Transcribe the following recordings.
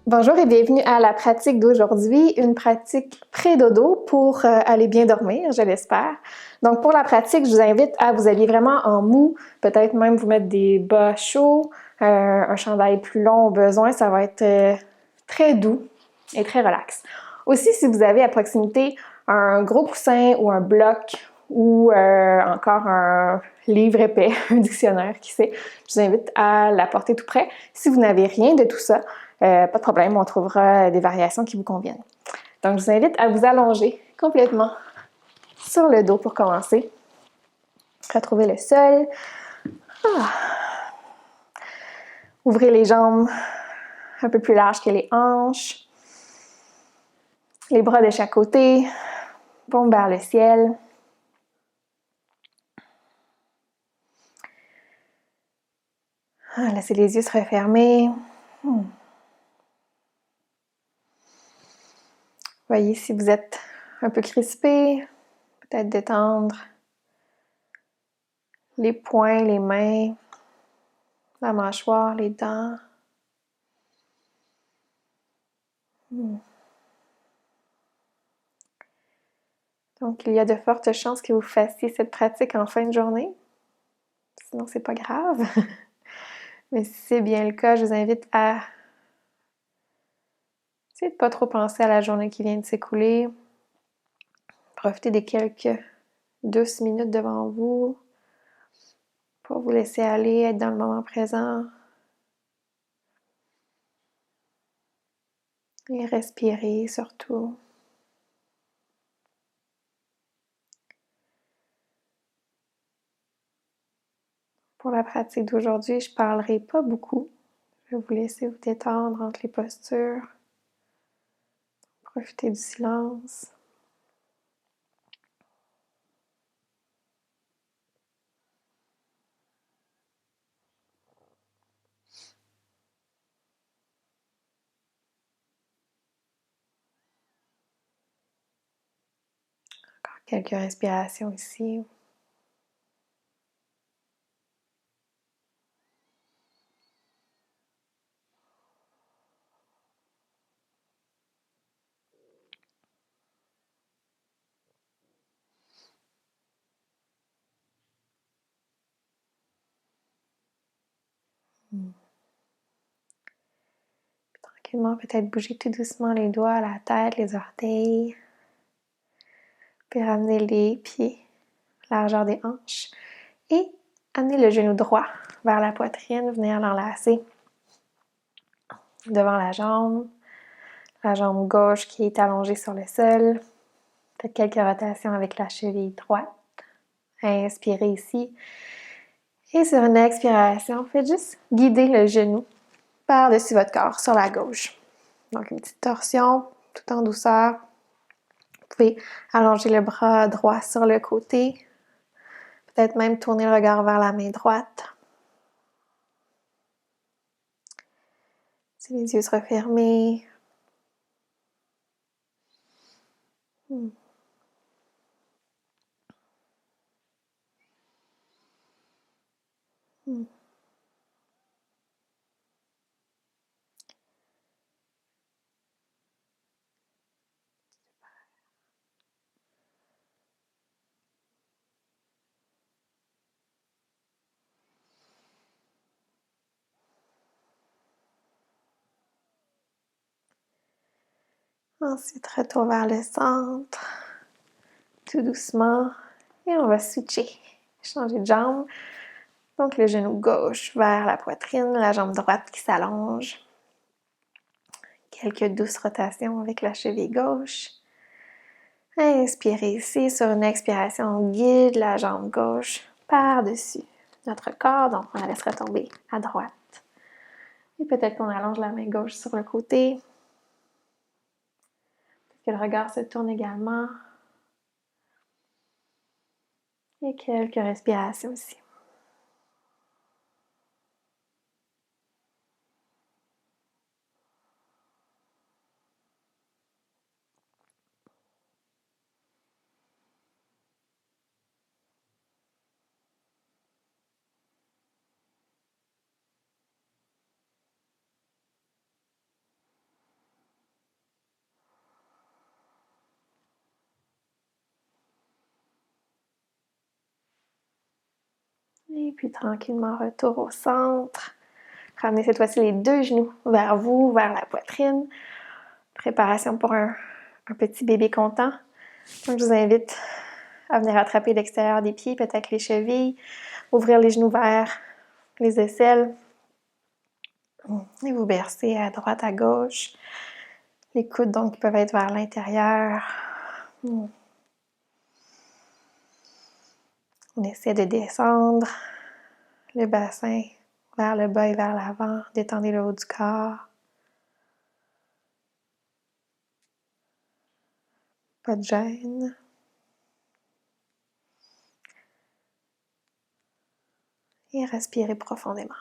Bonjour et bienvenue à la pratique d'aujourd'hui, une pratique pré-dodo pour aller bien dormir, je l'espère. Donc pour la pratique, je vous invite à vous habiller vraiment en mou, peut-être même vous mettre des bas chauds, un chandail plus long au besoin, ça va être très doux et très relax. Aussi, si vous avez à proximité un gros coussin ou un bloc ou encore un livre épais, un dictionnaire, qui sait, je vous invite à l'apporter tout près. Si vous n'avez rien de tout ça, pas de problème, on trouvera des variations qui vous conviennent. Donc, je vous invite à vous allonger complètement sur le dos pour commencer. Retrouvez le sol. Ouvrez les jambes un peu plus larges que les hanches. Les bras de chaque côté. Paume vers le ciel. Laissez les yeux se refermer. Voyez si vous êtes un peu crispé, peut-être détendre les poings, les mains, la mâchoire, les dents. Donc, il y a de fortes chances que vous fassiez cette pratique en fin de journée. Sinon, c'est pas grave. Mais si c'est bien le cas, je vous invite à essayer de ne pas trop penser à la journée qui vient de s'écouler. Profitez des quelques douces minutes devant vous pour vous laisser aller, être dans le moment présent. Et respirer surtout. Pour la pratique d'aujourd'hui, je ne parlerai pas beaucoup. Je vais vous laisser vous détendre entre les postures. Profitez du silence. Encore quelques respirations ici. Tranquillement, peut-être bouger tout doucement les doigts, la tête, les orteils. Puis ramener les pieds, largeur des hanches. Et amener le genou droit vers la poitrine, venir l'enlacer devant la jambe gauche qui est allongée sur le sol. Faites quelques rotations avec la cheville droite. Inspirez ici. Et sur une expiration, faites juste guider le genou par-dessus votre corps sur la gauche. Donc une petite torsion tout en douceur. Vous pouvez allonger le bras droit sur le côté. Peut-être même tourner le regard vers la main droite. Si les yeux se referment. Ensuite, retour vers le centre, tout doucement. Et on va switcher, changer de jambe. Donc, le genou gauche vers la poitrine, la jambe droite qui s'allonge. Quelques douces rotations avec la cheville gauche. Inspirez ici. Sur une expiration, on guide la jambe gauche par-dessus notre corps. Donc, on la laisse retomber à droite. Et peut-être qu'on allonge la main gauche sur le côté. Que le regard se tourne également. Et quelques respirations ici. Et puis tranquillement, retour au centre. Ramenez cette fois-ci les deux genoux vers vous, vers la poitrine. Préparation pour un petit bébé content. Donc, je vous invite à venir attraper l'extérieur des pieds, peut-être les chevilles, ouvrir les genoux vers les aisselles et vous bercer à droite, à gauche. Les coudes, donc, peuvent être vers l'intérieur. On essaie de descendre le bassin vers le bas et vers l'avant. Détendez le haut du corps. Pas de gêne. Et respirez profondément.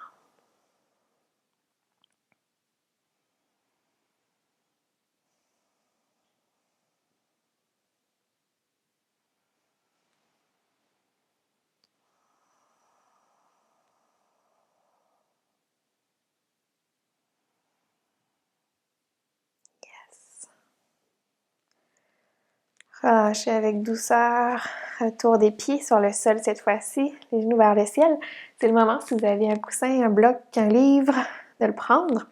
Relâchez avec douceur. Retour des pieds sur le sol cette fois-ci, les genoux vers le ciel. C'est le moment, si vous avez un coussin, un bloc, un livre, de le prendre.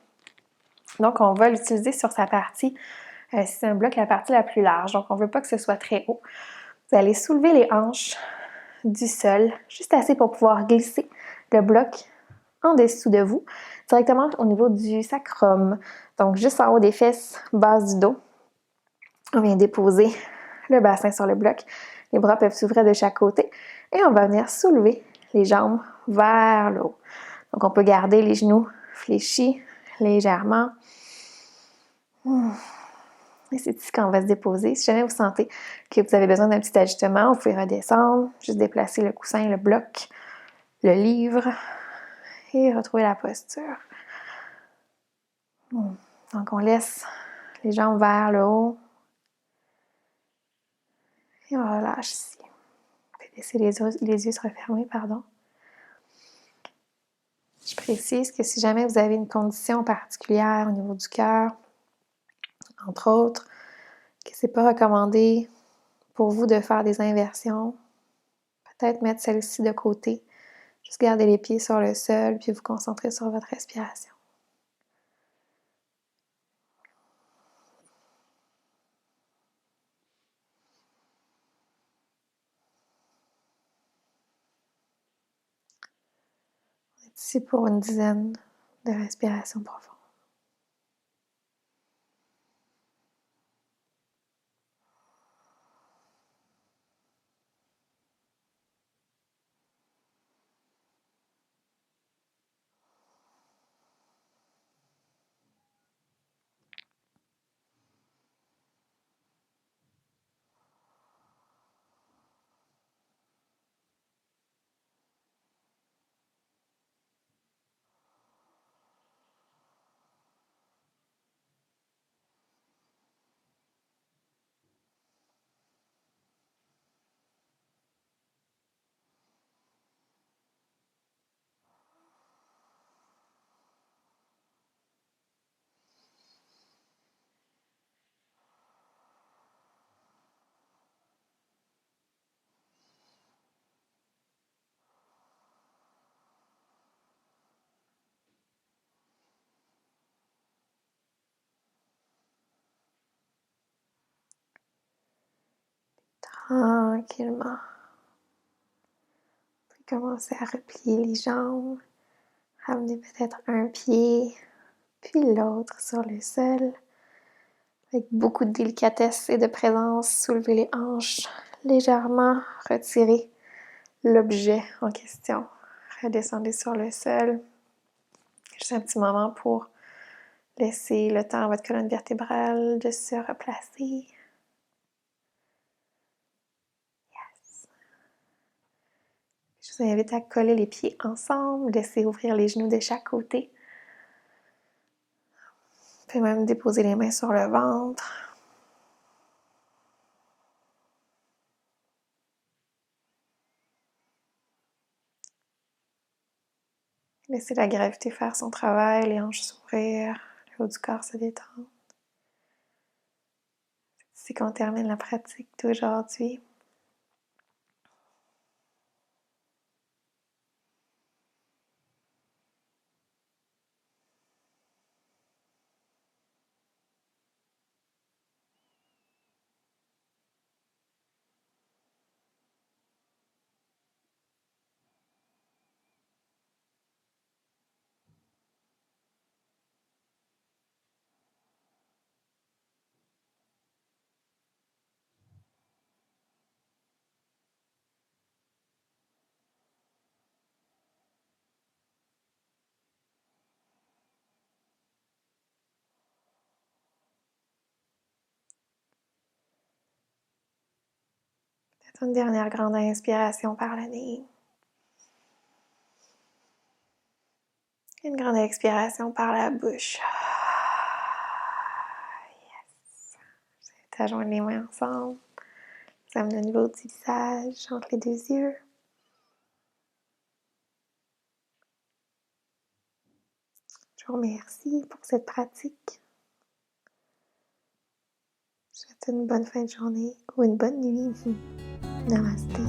Donc, on va l'utiliser sur sa partie, si c'est un bloc, la partie la plus large. Donc, on ne veut pas que ce soit très haut. Vous allez soulever les hanches du sol, juste assez pour pouvoir glisser le bloc en dessous de vous, directement au niveau du sacrum. Donc, juste en haut des fesses, base du dos. On vient déposer le bassin sur le bloc. Les bras peuvent s'ouvrir de chaque côté et on va venir soulever les jambes vers le haut. Donc, on peut garder les genoux fléchis légèrement. Et c'est ici qu'on va se déposer. Si jamais vous sentez que vous avez besoin d'un petit ajustement, vous pouvez redescendre, juste déplacer le coussin, le bloc, le livre et retrouver la posture. Donc, on laisse les jambes vers le haut et on relâche ici. On peut laisser les yeux se refermer, pardon. Je précise que si jamais vous avez une condition particulière au niveau du cœur, entre autres, que c'est pas recommandé pour vous de faire des inversions, peut-être mettre celle-ci de côté. Juste garder les pieds sur le sol, puis vous concentrer sur votre respiration. On est ici pour une dizaine de respirations profondes. Tranquillement. Vous pouvez commencer à replier les jambes. Ramener peut-être un pied, puis l'autre sur le sol. Avec beaucoup de délicatesse et de présence, soulevez les hanches légèrement, retirez l'objet en question. Redescendez sur le sol. Juste un petit moment pour laisser le temps à votre colonne vertébrale de se replacer. Yes. Je vous invite à coller les pieds ensemble, laissez ouvrir les genoux de chaque côté. Vous pouvez même déposer les mains sur le ventre. Laissez la gravité faire son travail, les hanches s'ouvrir, le haut du corps se détendre. C'est qu'on termine la pratique d'aujourd'hui. Une dernière grande inspiration par le nez. Une grande expiration par la bouche. Yes. Je vais joindre les mains ensemble. Ça me donne le niveau du visage, entre les deux yeux. Je vous remercie pour cette pratique. Je vous souhaite une bonne fin de journée ou une bonne nuit. Namasté.